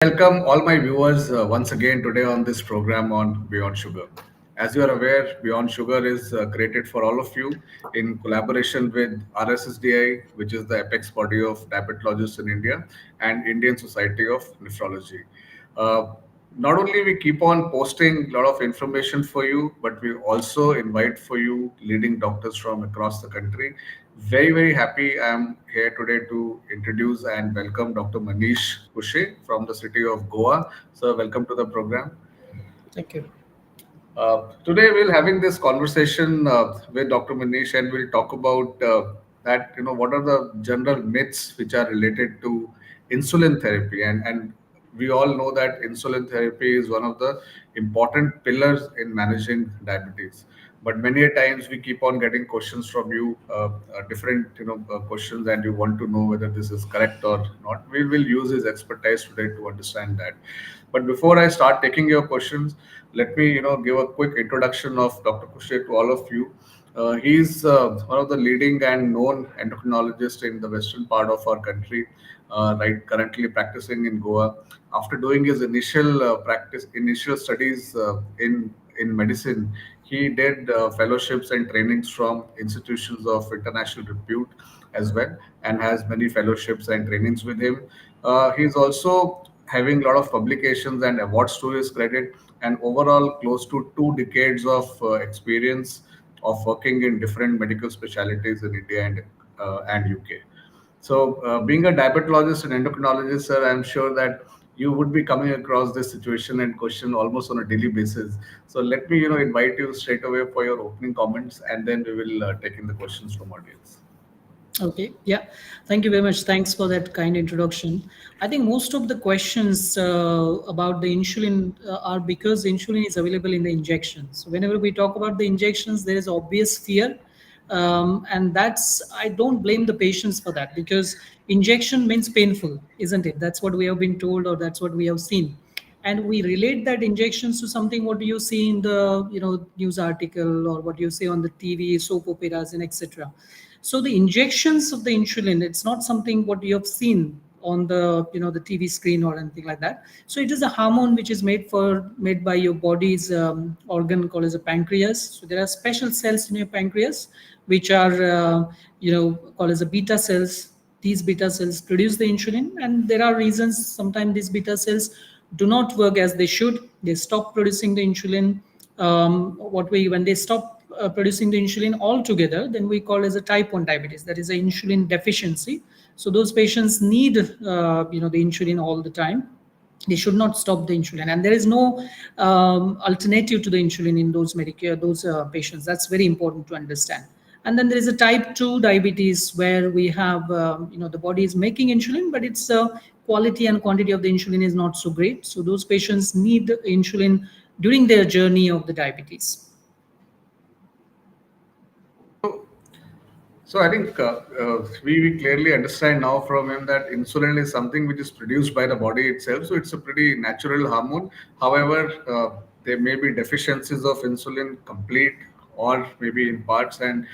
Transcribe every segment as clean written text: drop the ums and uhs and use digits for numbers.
Welcome all my viewers once again today on this program on Beyond Sugar. As you are aware, Beyond Sugar is created for all of you in collaboration with RSSDI, which is the apex body of diabetologists in India, and Indian Society of Nephrology. Uh, Not only we keep on posting a lot of information for you, but we also invite for you leading doctors from across the country. Very happy I'm here today to introduce and welcome Dr. Manish Kushe from the city of Goa. So welcome to the program. Thank you. Today we'll having this conversation with Dr. Manish, and we'll talk about that. What are the general myths which are related to insulin therapy, and we all know that insulin therapy is one of the important pillars in managing diabetes. But many a times we keep on getting questions from you, different questions, and you want to know whether this is correct or not. We will use his expertise today to understand that. But before I start taking your questions, let me give a quick introduction of Dr. Kushe to all of you. He's one of the leading and known endocrinologists in the western part of our country, right? Currently practicing in Goa. After doing his initial studies in medicine, he did fellowships and trainings from institutions of international repute as well, and has many fellowships and trainings with him. He's also having a lot of publications and awards to his credit, and overall close to 2 decades of experience of working in different medical specialties in India and UK. So, being a diabetologist and endocrinologist, sir, I'm sure that you would be coming across this situation and question almost on a daily basis. So, let me, invite you straight away for your opening comments, and then we will take in the questions from audience. Okay. Yeah. Thank you very much. Thanks for that kind introduction. I think most of the questions about the insulin are because insulin is available in the injections. So whenever we talk about the injections, there is obvious fear. And I don't blame the patients for that because injection means painful, isn't it? That's what we have been told, or that's what we have seen. And we relate that injections to something what you see in the news article, or what you see on the TV, soap operas, and etc. So the injections of the insulin, it's not something what you have seen on the the TV screen or anything like that. So it is a hormone which is made by your body's organ called as a pancreas. So there are special cells in your pancreas which are called as a beta cells. These beta cells produce the insulin, and there are reasons sometimes these beta cells do not work as they should. They stop producing the insulin. When they stop producing the insulin altogether, then we call as a type 1 diabetes. That is an insulin deficiency. So those patients need the insulin all the time. They should not stop the insulin, and there is no alternative to the insulin in those patients. That's very important to understand. And then there is a type 2 diabetes where we have the body is making insulin, but its quality and quantity of the insulin is not so great. So those patients need insulin during their journey of the diabetes. So I think we clearly understand now from him that insulin is something which is produced by the body itself. So it's a pretty natural hormone. However, there may be deficiencies of insulin complete or maybe in parts, and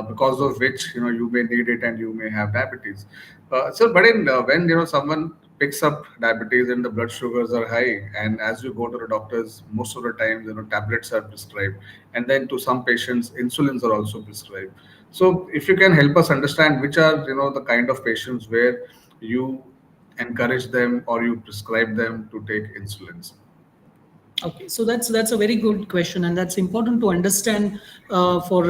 because of which you may need it and you may have diabetes. But when someone picks up diabetes and the blood sugars are high, and as you go to the doctors, most of the times tablets are prescribed, and then to some patients insulins are also prescribed. So if you can help us understand which are the kind of patients where you encourage them or you prescribe them to take insulins. Okay, so that's a very good question, and that's important to understand for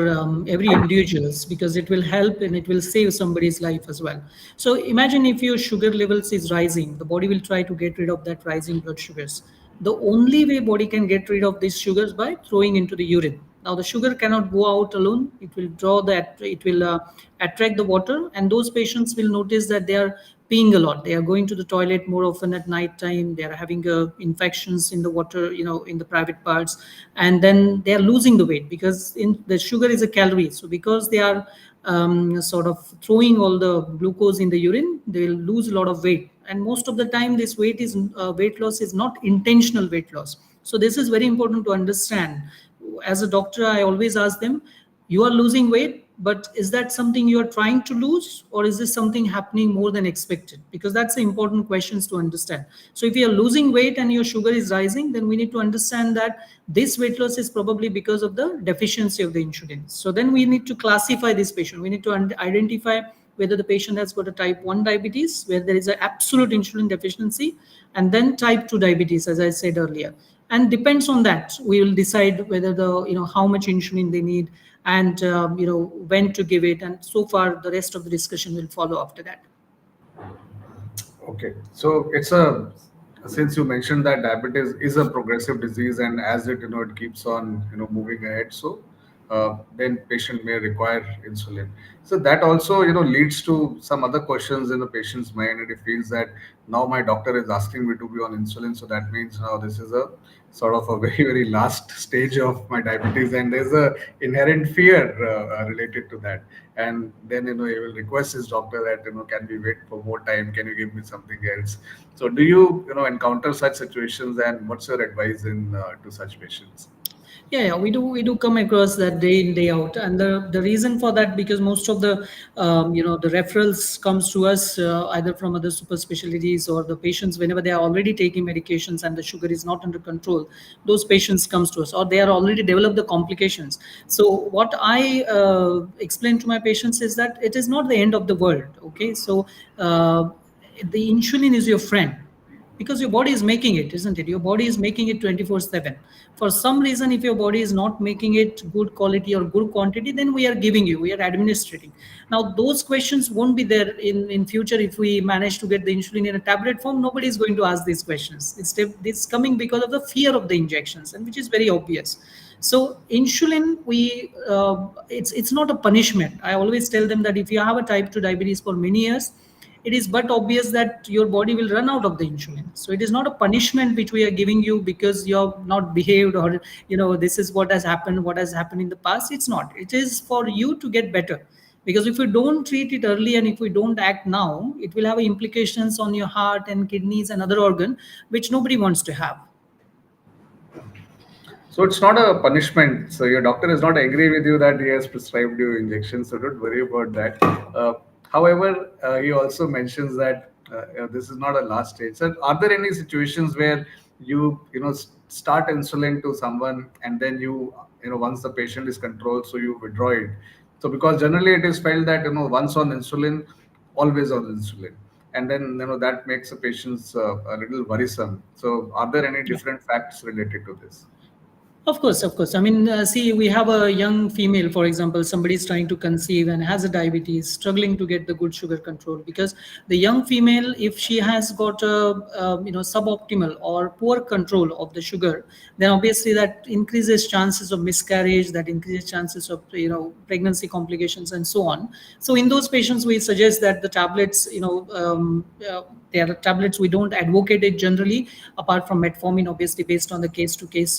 every individuals, because it will help and it will save somebody's life as well. So imagine if your sugar levels is rising, the body will try to get rid of that rising blood sugars. The only way body can get rid of these sugars by throwing into the urine. Now the sugar cannot go out alone. It will attract the water, and those patients will notice that they are peeing a lot. They are going to the toilet more often at night time. They are having infections in the water, in the private parts, and then they are losing the weight because the sugar is a calorie. So because they are sort of throwing all the glucose in the urine, they will lose a lot of weight. And most of the time, this weight loss is not intentional weight loss. So this is very important to understand. As a doctor, I always ask them, you are losing weight, but is that something you are trying to lose, or is this something happening more than expected? Because that's the important questions to understand. So if you are losing weight and your sugar is rising, then we need to understand that this weight loss is probably because of the deficiency of the insulin. So then we need to classify this patient. We need to identify whether the patient has got a type 1 diabetes, where there is an absolute insulin deficiency, and then type 2 diabetes, as I said earlier. And depends on that, we will decide whether the, how much insulin they need, and when to give it, and so far the rest of the discussion will follow after that. Okay, so it's a since you mentioned that diabetes is a progressive disease, and as it it keeps on moving ahead, so then patient may require insulin. So that also leads to some other questions in the patient's mind, and he feels that now my doctor is asking me to be on insulin, so that means now this is a sort of a very last stage of my diabetes, and there's a inherent fear related to that. And then he will request his doctor that can we wait for more time, can you give me something else? So do you encounter such situations, and what's your advice in to such patients? Yeah, we do come across that day in day out, and the reason for that, because most of the the referrals comes to us either from other super specialties, or the patients whenever they are already taking medications and the sugar is not under control, those patients comes to us, or they are already developed the complications. So what I explain to my patients is that it is not the end of the world. Okay, so the insulin is your friend, because your body is making it, isn't it? Your body is making it 24/7. For some reason, if your body is not making it good quality or good quantity, then we are giving you, we are administrating. Now those questions won't be there in future. If we manage to get the insulin in a tablet form, nobody is going to ask these questions. It's coming because of the fear of the injections, and which is very obvious. So insulin, it's not a punishment. I always tell them that if you have a type 2 diabetes for many years, it is but obvious that your body will run out of the insulin. So it is not a punishment which we are giving you because you have not behaved, or this is what has happened in the past. It's not. It is for you to get better, because if we don't treat it early and if we don't act now, it will have implications on your heart and kidneys and other organ, which nobody wants to have. So it's not a punishment. So your doctor is not angry with you that he has prescribed you injections. So don't worry about that. However, he also mentions that this is not a last stage. So are there any situations where start insulin to someone, and then once the patient is controlled, so you withdraw it? So because generally it is felt that once on insulin, always on insulin, and then that makes the patients a little worrisome. So are there any different facts related to this? Of course, of course. I mean, see, we have a young female, for example, somebody is trying to conceive and has a diabetes, struggling to get the good sugar control. Because the young female, if she has got a suboptimal or poor control of the sugar, then obviously that increases chances of miscarriage, that increases chances of pregnancy complications and so on. So in those patients, we suggest that the tablets, there are tablets, we don't advocate it generally, apart from metformin, obviously based on the case to case,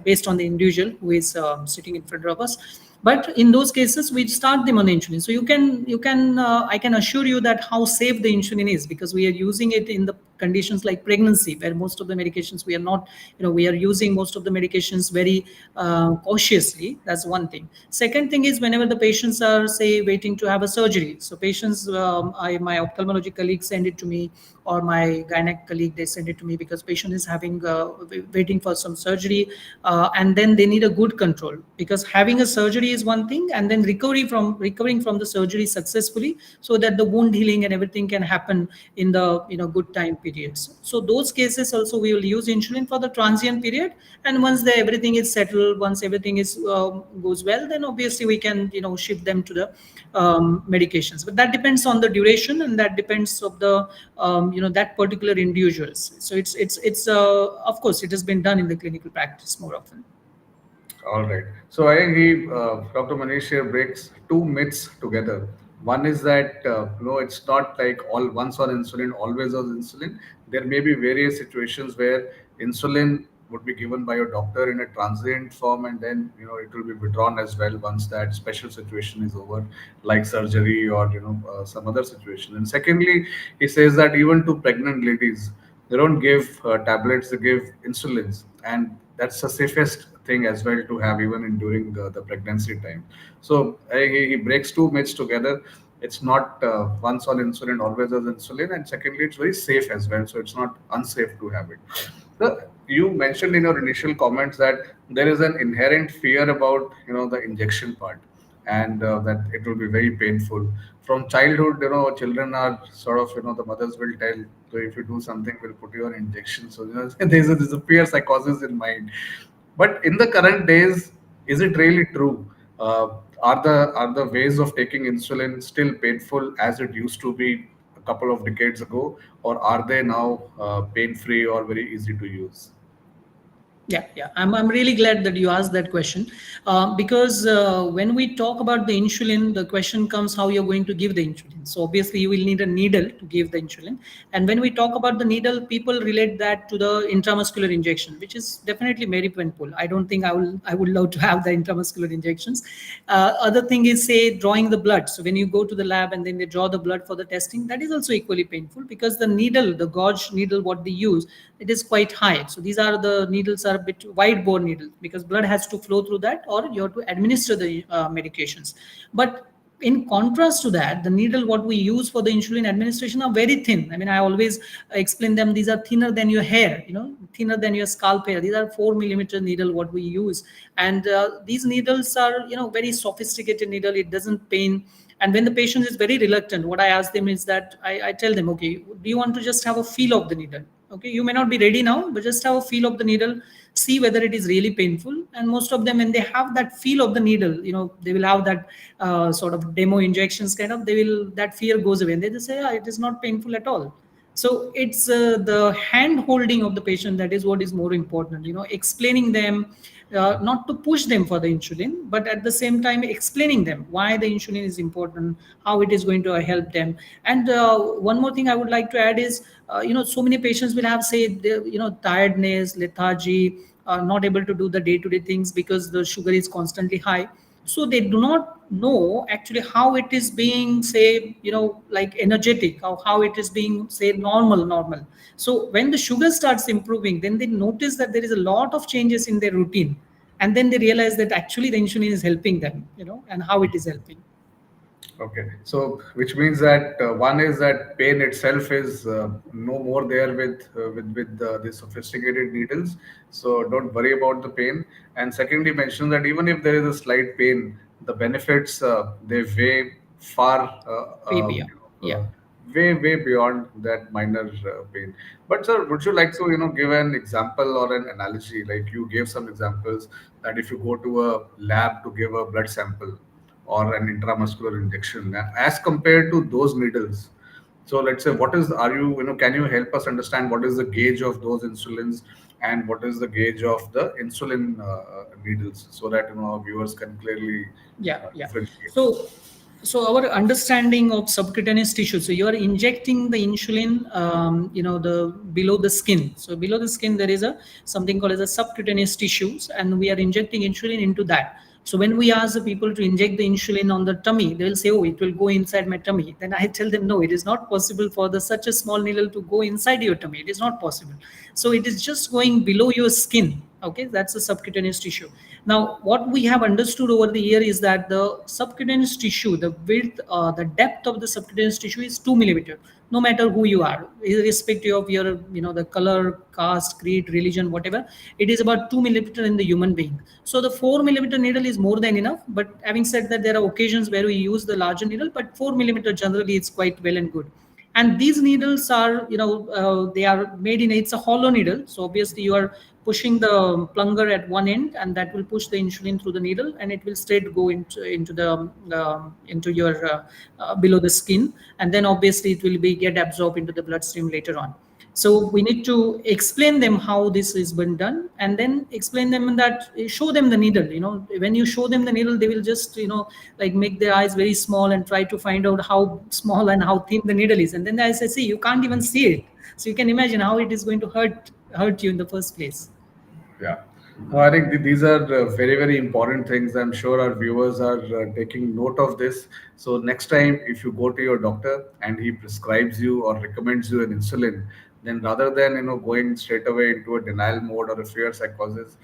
based on the individual who is sitting in front of us. But in those cases, we start them on insulin. So you can I can assure you that how safe the insulin is, because we are using it in the conditions like pregnancy, where most of the medications we are not, we are using most of the medications very cautiously. That's one thing. Second thing is, whenever the patients are, say, waiting to have a surgery, so patients, my ophthalmology colleague send it to me, or my gynec colleague, they send it to me, because patient is having waiting for some surgery, and then they need a good control, because having a surgery is one thing, and then recovering from the surgery successfully, so that the wound healing and everything can happen in the good time periods. So those cases also we will use insulin for the transient period, and once everything is settled, once everything is goes well, then obviously we can shift them to the medications. But that depends on the duration, and that depends of the that particular individuals. So it's of course it has been done in the clinical practice more often. All right. So I think Dr. Manish here breaks two myths together. One is that it's not like all once on insulin, always on insulin. There may be various situations where insulin would be given by your doctor in a transient form, and then it will be withdrawn as well once that special situation is over, like surgery or some other situation. And secondly, he says that even to pregnant ladies, they don't give tablets; they give insulins, and that's the safest thing as well to have even in during the pregnancy time. So he breaks two myths together. It's not once on insulin, always as insulin, and secondly, it's very safe as well. So it's not unsafe to have it. So you mentioned in your initial comments that there is an inherent fear about the injection part, and that it will be very painful from childhood. Children are sort of the mothers will tell, so if you do something, we'll put you on injection. So there's a fear psychosis in mind. But in the current days, is it really true? Are the ways of taking insulin still painful as it used to be a couple of decades ago, or are they now pain free or very easy to use? Yeah, yeah. I'm really glad that you asked that question, because when we talk about the insulin, the question comes how you're going to give the insulin. So obviously you will need a needle to give the insulin. And when we talk about the needle, people relate that to the intramuscular injection, which is definitely very painful. I don't think I would love to have the intramuscular injections. Other thing is say drawing the blood. So when you go to the lab and then they draw the blood for the testing, that is also equally painful because the needle, the gauge needle, what they use, it is quite high. So these are the needles are a bit wide bore needles because blood has to flow through that, or you have to administer the medications. But in contrast to that, the needle what we use for the insulin administration are very thin. I mean, I always explain them. These are thinner than your hair, thinner than your scalp hair. These are 4 millimeter needle what we use, and these needles are very sophisticated needle. It doesn't pain. And when the patient is very reluctant, what I ask them is that I tell them, okay, do you want to just have a feel of the needle? Okay, you may not be ready now, but just have a feel of the needle, see whether it is really painful. And most of them, when they have that feel of the needle, they will have that sort of demo injections kind of, that fear goes away and they just say, yeah, it is not painful at all. So it's the hand holding of the patient that is what is more important, explaining them, not to push them for the insulin, but at the same time explaining them why the insulin is important, how it is going to help them. And one more thing I would like to add is, so many patients will have say, tiredness, lethargy, not able to do the day-to-day things because the sugar is constantly high. So they do not know actually how it is being say, like energetic, how it is being say normal. So when the sugar starts improving, then they notice that there is a lot of changes in their routine, and then they realize that actually the insulin is helping them, and how it is helping. Okay, so which means that one is that pain itself is no more there with the sophisticated needles, so don't worry about the pain. And secondly, mention that even if there is a slight pain, the benefits they weigh far, Maybe, yeah. way beyond that minor pain. But sir, would you like to give an example or an analogy? Like you gave some examples that if you go to a lab to give a blood sample or an intramuscular injection as compared to those needles. So let's say, what is are you you know can you help us understand what is the gauge of those insulins and what is the gauge of the insulin needles, so that our viewers can clearly Yeah, yeah. differentiate. So our understanding of subcutaneous tissue. So you are injecting the insulin, the below the skin. So below the skin there is a something called as a subcutaneous tissues, and we are injecting insulin into that. So when we ask the people to inject the insulin on the tummy, they will say, "Oh, it will go inside my tummy." Then I tell them, "No, it is not possible for such a small needle to go inside your tummy. It is not possible. So it is just going below your skin." Okay, that's a subcutaneous tissue. Now what we have understood over the year is that the subcutaneous tissue, the width, the depth of the subcutaneous tissue is 2 millimeter, no matter who you are, irrespective of your the color, caste, creed, religion, whatever. It is about 2 millimeter in the human being. So the 4 millimeter needle is more than enough, but having said that, there are occasions where we use the larger needle, but 4 millimeter generally is quite well and good. And these needles are they are made in, it's a hollow needle, so obviously you are pushing the plunger at one end, and that will push the insulin through the needle, and it will straight go into your below the skin, and then obviously it will be get absorbed into the bloodstream later on. So we need to explain them how this is been done, and then explain them that, show them the needle. When you show them the needle, they will just like make their eyes very small and try to find out how small and how thin the needle is, and then I say, see, you can't even see it. So you can imagine how it is going to hurt you in the first place. Yeah. No, I think these are very, very important things. I'm sure our viewers are taking note of this. So next time, if you go to your doctor and he prescribes you or recommends you an insulin, then rather than going straight away into a denial mode or a fear psychosis,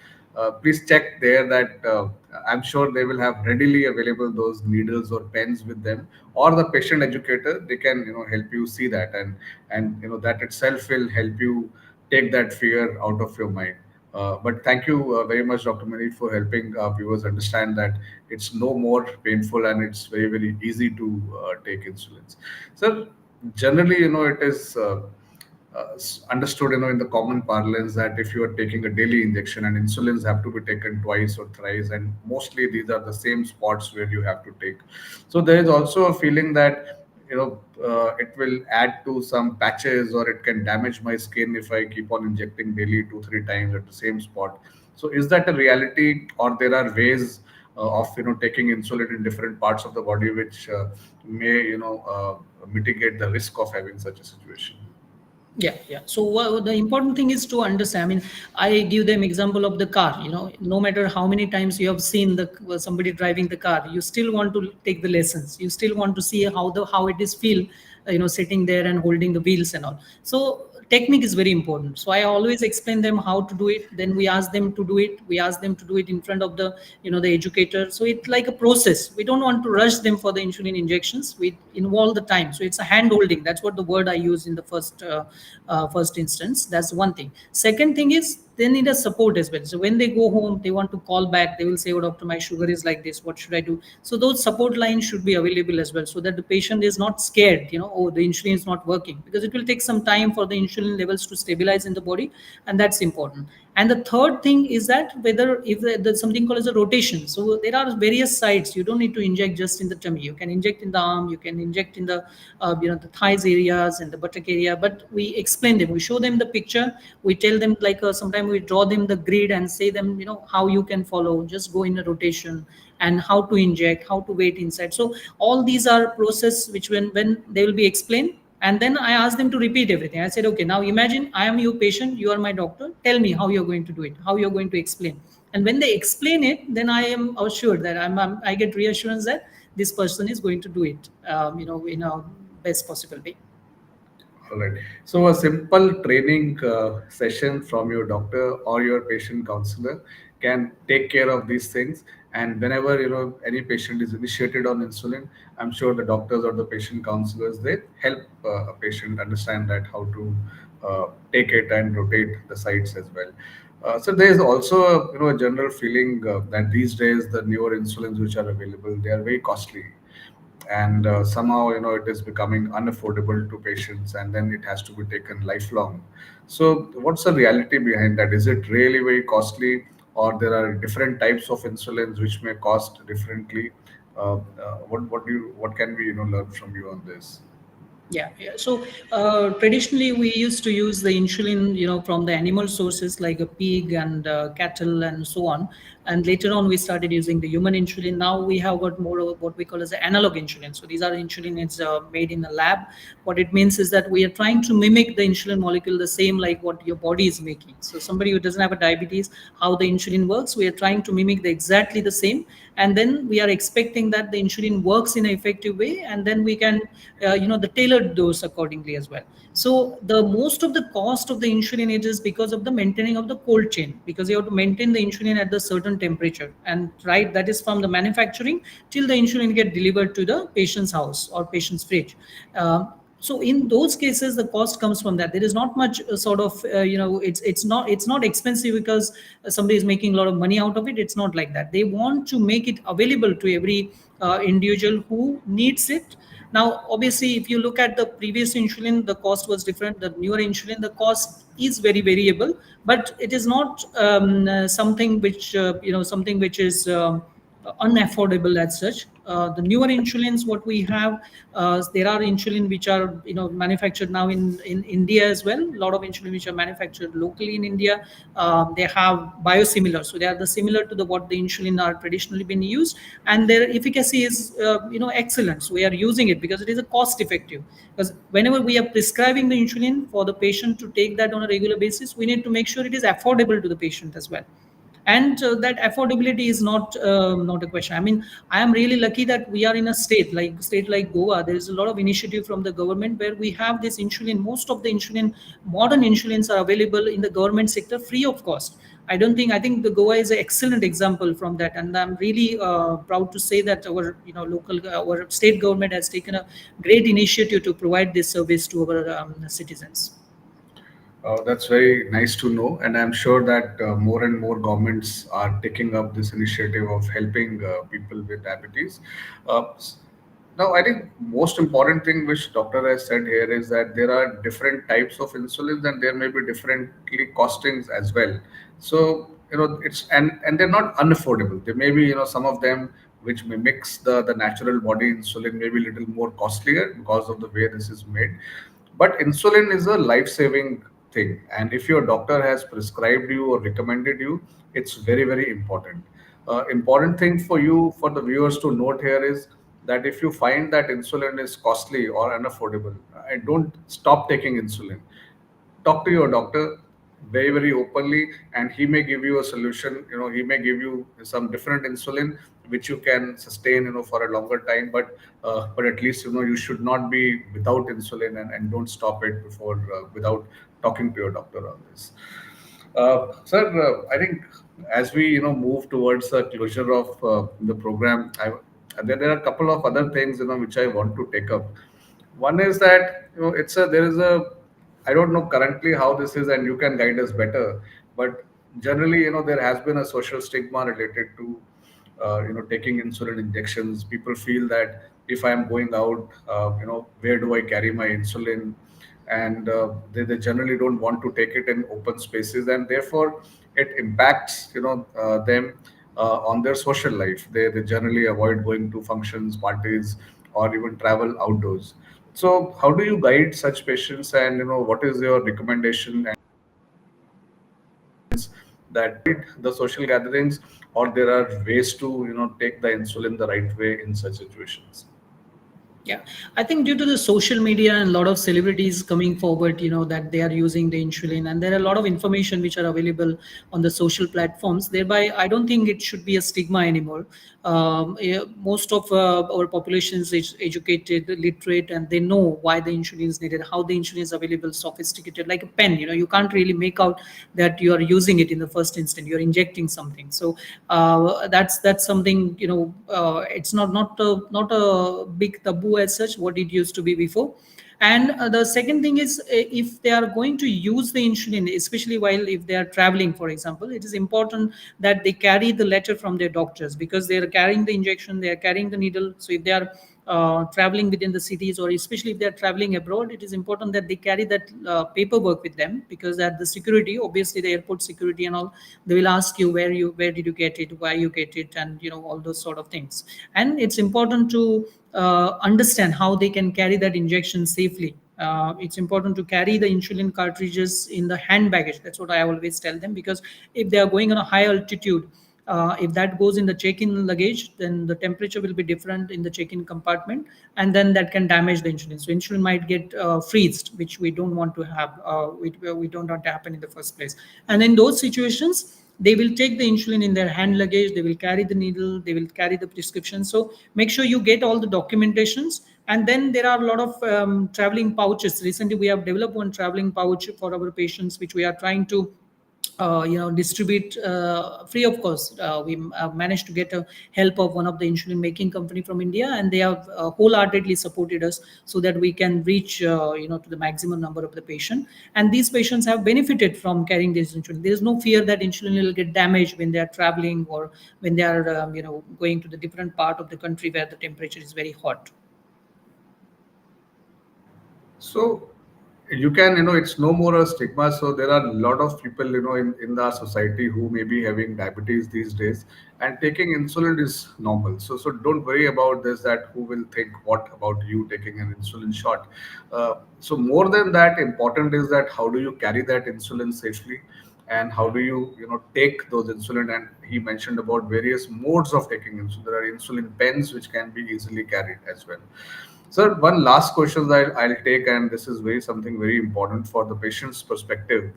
please check there that I'm sure they will have readily available those needles or pens with them, or the patient educator, they can help you see that, and that itself will help you take that fear out of your mind. But thank you very much, Dr. Mani, for helping viewers understand that it's no more painful and it's very, very easy to take insulins. So generally, it is understood, in the common parlance, that if you are taking a daily injection, and insulins have to be taken twice or thrice, and mostly these are the same spots where you have to take. So there is also a feeling that it will add to some patches, or it can damage my skin if I keep on injecting daily 2 3 times at the same spot. So is that a reality, or there are ways of taking insulin in different parts of the body which may mitigate the risk of having such a situation? Yeah, yeah. So the important thing is to understand. I mean, I give them example of the car. No matter how many times you have seen the somebody driving the car, you still want to take the lessons. You still want to see how it is feel, sitting there and holding the wheels and all. So technique is very important. So I always explain them how to do it. Then we ask them to do it. We ask them to do it in front of the educator. So it's like a process. We don't want to rush them for the insulin injections. We involve the time. So it's a hand holding. That's what the word I use in the first instance. That's one thing. Second thing is they need a support as well. So when they go home, they want to call back. They will say, "Oh, doctor, my sugar is like this. What should I do?" So those support lines should be available as well, so that the patient is not scared. Oh, the insulin is not working, because it will take some time for the insulin levels to stabilize in the body, and that's important. And the third thing is that whether if there's something called as a rotation. So there are various sites. You don't need to inject just in the tummy. You can inject in the arm. You can inject in the thighs areas and the buttock area. But we explain them. We show them the picture. We tell them, like sometimes we draw them the grid and say them how you can follow. Just go in a rotation, and how to inject, how to wait inside. So all these are process which when they will be explained. And then I asked them to repeat everything. I said, okay, now imagine I am your patient, you are my doctor. Tell me how you're going to do it, how you're going to explain. And when they explain it, then I am assured that I get reassurance that this person is going to do it, in a best possible way. All right. So a simple training session from your doctor or your patient counselor can take care of these things. And whenever any patient is initiated on insulin, I'm sure the doctors or the patient counselors, they help a patient understand that how to take it and rotate the sites as well. So there is also a general feeling that these days the newer insulins which are available, they are very costly, and somehow it is becoming unaffordable to patients, and then it has to be taken lifelong. So what's the reality behind that? Is it really very costly, or there are different types of insulins which may cost differently? What can we learn from you on this? Yeah, yeah. So traditionally, we used to use the insulin, from the animal sources like a pig and cattle and so on. And later on, we started using the human insulin. Now we have got more of what we call as the analog insulin. So these are insulin it's made in a lab. What it means is that we are trying to mimic the insulin molecule the same like what your body is making. So somebody who doesn't have a diabetes, how the insulin works, we are trying to mimic exactly the same. And then we are expecting that the insulin works in an effective way, and then we can the tailored dose accordingly as well. So the most of the cost of the insulin is because of the maintaining of the cold chain, because you have to maintain the insulin at the certain temperature, and right, that is from the manufacturing till the insulin get delivered to the patient's house or patient's fridge. So in those cases the cost comes from that. There is not much sort of it's not expensive because somebody is making a lot of money out of it. It's not like that. They want to make it available to every individual who needs it. Now obviously, if you look at the previous insulin, the cost was different. The newer insulin, the cost is very variable, but it is not something which is unaffordable as such. The newer insulins, what we have, there are insulin which are manufactured now in India as well. A lot of insulin which are manufactured locally in India. They have biosimilar, so they are the similar to the what the insulin are traditionally been used, and their efficacy is excellent. So we are using it because it is a cost effective. Because whenever we are prescribing the insulin for the patient to take that on a regular basis, we need to make sure it is affordable to the patient as well. And that affordability is not a question. I mean, I am really lucky that we are in a state like Goa. There is a lot of initiative from the government where we have this insulin. Most of the insulin, modern insulins, are available in the government sector free of cost. I think the Goa is an excellent example from that, and I'm really proud to say that our our state government has taken a great initiative to provide this service to our citizens. That's very nice to know, and I'm sure that more and more governments are taking up this initiative of helping people with diabetes. S- Now, I think most important thing which doctor has said here is that there are different types of insulins, and there may be differently costings as well. So it's and they're not unaffordable. There may be some of them which mimics the natural body insulin, maybe a little more costlier because of the way this is made. But insulin is a life-saving thing, and if your doctor has prescribed you or recommended you, it's very, very important. Important thing for you, for the viewers to note here is that if you find that insulin is costly or unaffordable, I don't stop taking insulin. Talk to your doctor very, very openly, and he may give you a solution. He may give you some different insulin which you can sustain for a longer time, but at least you should not be without insulin, and don't stop it before without talking to your doctor on this. Sir, I think as we move towards the closure of the program, there are a couple of other things which I want to take up. One is that it's a there is a I don't know currently how this is, and you can guide us better. But generally, there has been a social stigma related to taking insulin injections. People feel that if I'm going out, where do I carry my insulin? And they generally don't want to take it in open spaces, and therefore it impacts them on their social life. They generally avoid going to functions, parties, or even travel outdoors. So how do you guide such patients, and what is your recommendation that the social gatherings, or there are ways to take the insulin the right way in such situations? Yeah, I think due to the social media and a lot of celebrities coming forward, that they are using the insulin, and there are a lot of information which are available on the social platforms. Thereby, I don't think it should be a stigma anymore. Yeah, most of our population is educated, literate, and they know why the insulin is needed, how the insulin is available, sophisticated, like a pen. You can't really make out that you are using it in the first instant. You're injecting something. So that's something. It's not a big taboo as such what it used to be before. And the second thing is, if they are going to use the insulin, especially while if they are traveling, for example, it is important that they carry the letter from their doctors, because they are carrying the injection, they are carrying the needle. So if they are traveling within the cities, or especially if they are traveling abroad, it is important that they carry that paperwork with them, because at the security, obviously the airport security and all, they will ask you where did you get it, why you get it, and all those sort of things. And it's important to understand how they can carry that injection safely. It's important to carry the insulin cartridges in the hand baggage. That's what I always tell them, because if they are going on a high altitude, if that goes in the check-in luggage, then the temperature will be different in the check-in compartment, and then that can damage the insulin. So insulin might get freezed, which we don't want to have. We don't want to happen in the first place. And in those situations, they will take the insulin in their hand luggage. They will carry the needle. They will carry the prescription. So make sure you get all the documentations. And then there are a lot of traveling pouches. Recently, we have developed one traveling pouch for our patients, which we are trying to distribute free of cost. We managed to get a help of one of the insulin making company from India, and they have wholeheartedly supported us so that we can reach to the maximum number of the patient. And these patients have benefited from carrying this insulin. There is no fear that insulin will get damaged when they are traveling, or when they are going to the different part of the country where the temperature is very hot. So you can, it's no more a stigma. So there are a lot of people, in the society who may be having diabetes these days, and taking insulin is normal. So don't worry about this, that who will think what about you taking an insulin shot. So more than that, important is that how do you carry that insulin safely, and how do you, take those insulin. And he mentioned about various modes of taking insulin. There are insulin pens which can be easily carried as well. Sir, one last question that I'll take, and this is very something very important for the patient's perspective.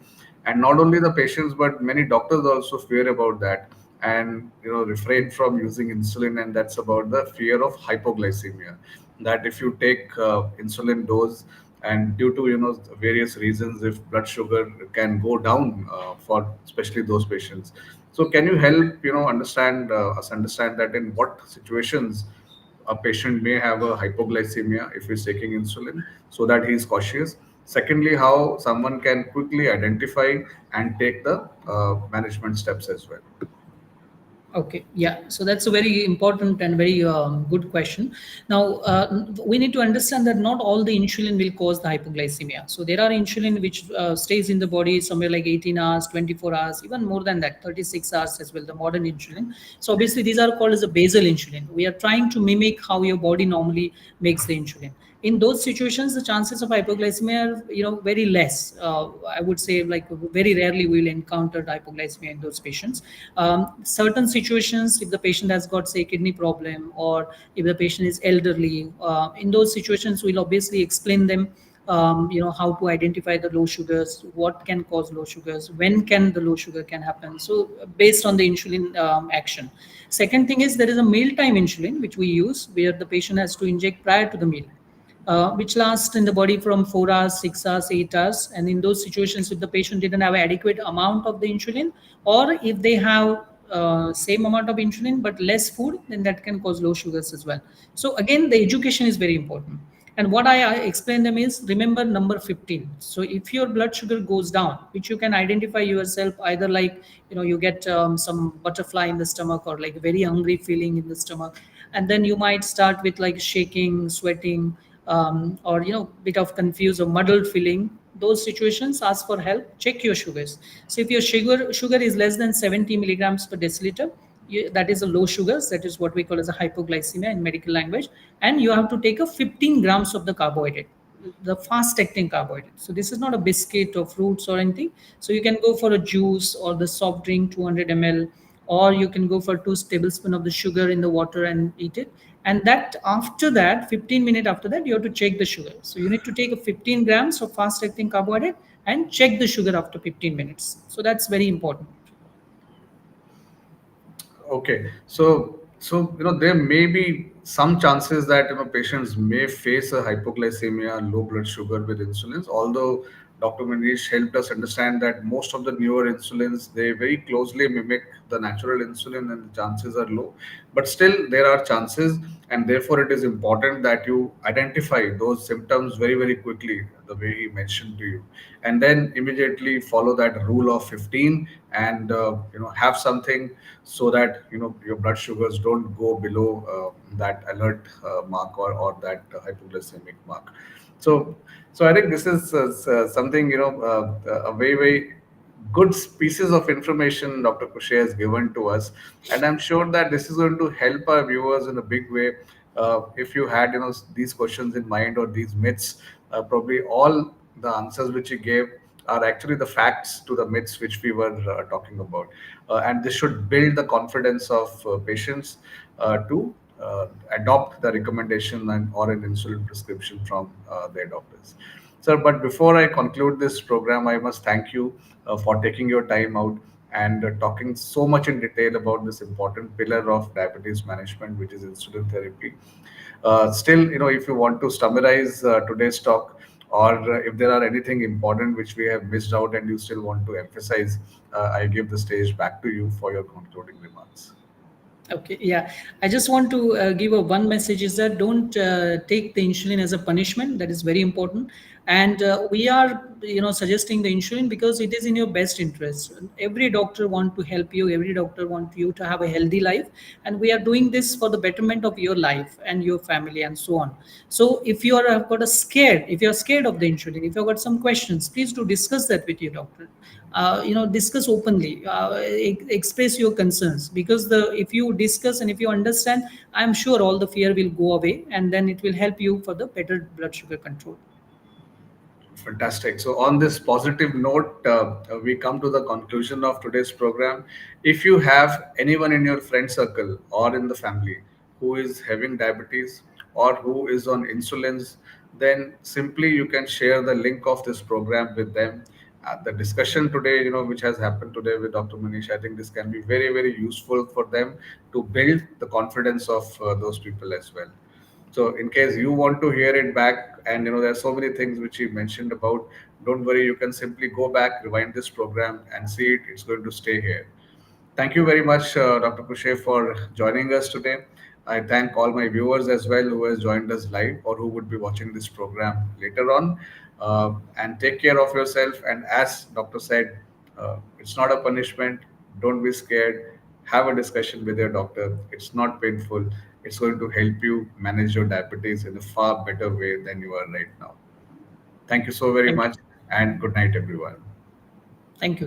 And not only the patients, but many doctors also fear about that, and refrain from using insulin, and that's about the fear of hypoglycemia. That if you take insulin dose, and due to various reasons, if blood sugar can go down for especially those patients. So can you help understand us understand that in what situations a patient may have a hypoglycemia if he's taking insulin, so that he's cautious. Secondly, how someone can quickly identify and take the management steps as well. Okay, yeah. So that's a very important and very good question. Now, we need to understand that not all the insulin will cause the hypoglycemia. So there are insulin which stays in the body somewhere like 18 hours, 24 hours, even more than that, 36 hours as well, the modern insulin. So obviously these are called as a basal insulin. We are trying to mimic how your body normally makes the insulin. In those situations, the chances of hypoglycemia are very less. I would say like very rarely we will encounter hypoglycemia in those patients. Certain situations, if the patient has got say kidney problem, or if the patient is elderly, in those situations we'll obviously explain them how to identify the low sugars, what can cause low sugars, when can the low sugar can happen, so based on the insulin action. Second thing is there is a mealtime insulin which we use where the patient has to inject prior to the meal, which lasts in the body from 4 hours, 6 hours, 8 hours. And in those situations, if the patient didn't have adequate amount of the insulin, or if they have same amount of insulin but less food, then that can cause low sugars as well. So again, the education is very important. And what I explain them is remember number 15. So if your blood sugar goes down, which you can identify yourself either like you get some butterfly in the stomach or like very hungry feeling in the stomach, and then you might start with like shaking, sweating, or bit of confused or muddled feeling. Those situations, ask for help, check your sugars. So if your sugar is less than 70 milligrams per deciliter, that is a low sugars, that is what we call as a hypoglycemia in medical language. And you have to take a 15 grams of the carbohydrate, the fast acting carbohydrate. So this is not a biscuit or fruits or anything. So you can go for a juice or the soft drink 200 ml, or you can go for 2 tablespoons of the sugar in the water and eat it. And that after that 15 minutes after that, you have to check the sugar. So you need to take a 15 grams of fast acting carbohydrate and check the sugar after 15 minutes. So that's very important. Okay, so there may be some chances that patients may face a hypoglycemia, low blood sugar with insulins. Although Dr. Manish helped us understand that most of the newer insulins, they very closely mimic the natural insulin, and the chances are low. But still, there are chances, and therefore it is important that you identify those symptoms very very quickly, the way he mentioned to you, and then immediately follow that rule of 15, and have something, so that your blood sugars don't go below that alert mark, or that hypoglycemic mark. So so I think this is something, a very very good pieces of information Dr. Kushe has given to us, and I'm sure that this is going to help our viewers in a big way. If you had these questions in mind, or these myths, probably all the answers which he gave are actually the facts to the myths which we were talking about, and this should build the confidence of patients to adopt the recommendation or an insulin prescription from their doctors. Sir, but before I conclude this program, I must thank you for taking your time out and talking so much in detail about this important pillar of diabetes management, which is insulin therapy. Still, if you want to summarize today's talk, or if there are anything important which we have missed out and you still want to emphasize, I give the stage back to you for your concluding remarks. Okay, yeah. I just want to give a one message is that don't take the insulin as a punishment. That is very important. And we are, suggesting the insulin because it is in your best interest. Every doctor want to help you. Every doctor want you to have a healthy life, and we are doing this for the betterment of your life and your family and so on. So if you are have got a scared, if you are scared of the insulin, if you have got some questions, please do discuss that with your doctor. Discuss openly, express your concerns, because the if you discuss and if you understand, I'm sure all the fear will go away, and then it will help you for the better blood sugar control. Fantastic. So, on this positive note, we come to the conclusion of today's program. If you have anyone in your friend circle or in the family who is having diabetes or who is on insulins, then simply you can share the link of this program with them, the discussion today, which has happened today with Dr. Manish, I think this can be very, very useful for them to build the confidence of those people as well. So, in case you want to hear it back, and there's so many things which he mentioned about, don't worry, you can simply go back, rewind this program, and see it. It's going to stay here. Thank you very much, Dr. Kushe, for joining us today. I thank all my viewers as well who has joined us live or who would be watching this program later on. And take care of yourself. And as Doctor said, it's not a punishment. Don't be scared. Have a discussion with your doctor. It's not painful. It's going to help you manage your diabetes in a far better way than you are right now. Thank you so very Thank you. much, and good night, everyone. Thank you very much.